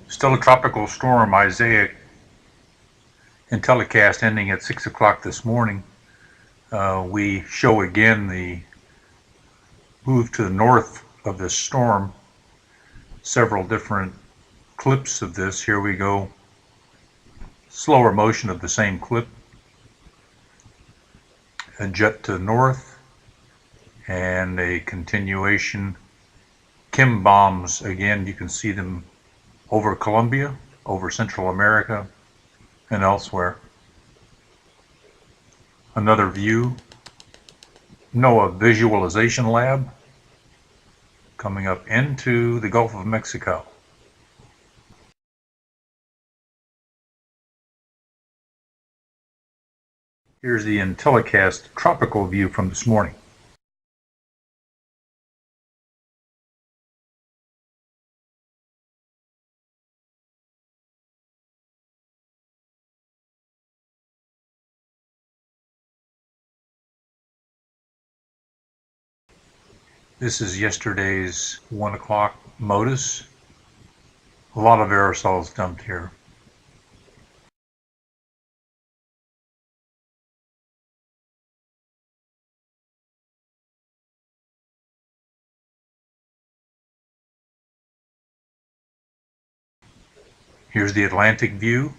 Still a tropical storm, Isaiah, in telecast ending at 6 o'clock this morning. We show again the move to the north of this storm. Several different clips of this. Here we go. Slower motion of the same clip. A jet to the north and a continuation. Chem bombs again. You can see them over Colombia, over Central America, and elsewhere. Another view. NOAA Visualization Lab coming up into the Gulf of Mexico. Here's the IntelliCast tropical view from this morning. This is yesterday's 1 o'clock MODIS. A lot of aerosols dumped here. Here's the Atlantic view.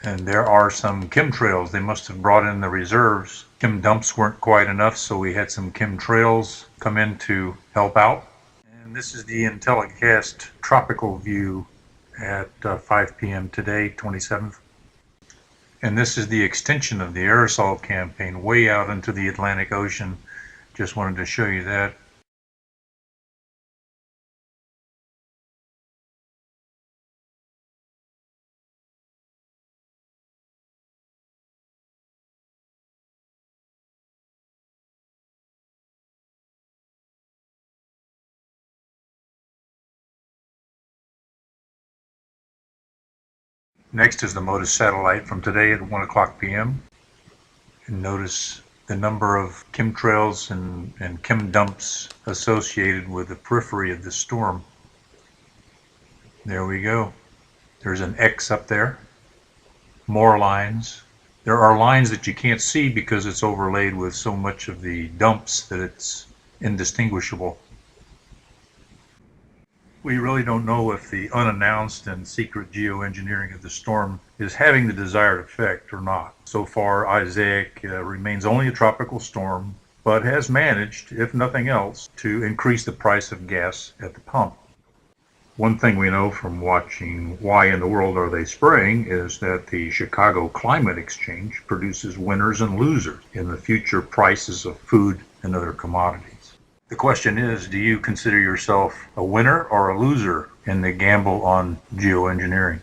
And there are some chemtrails. They must have brought in the reserves. Chem dumps weren't quite enough, so we had some chemtrails come in to help out. And this is the IntelliCast tropical view at 5 p.m. today, 27th. And this is the extension of the aerosol campaign way out into the Atlantic Ocean. Just wanted to show you that. Next is the MODIS satellite from today at 1 o'clock p.m. And notice the number of chemtrails and chem dumps associated with the periphery of the storm. There we go. There's an X up there. More lines. There are lines that you can't see because it's overlaid with so much of the dumps that it's indistinguishable. We really don't know if the unannounced and secret geoengineering of the storm is having the desired effect or not. So far, Isaac remains only a tropical storm, but has managed, if nothing else, to increase the price of gas at the pump. One thing we know from watching Why in the World Are They Spraying is that the Chicago Climate Exchange produces winners and losers in the future prices of food and other commodities. The question is, do you consider yourself a winner or a loser in the gamble on geoengineering?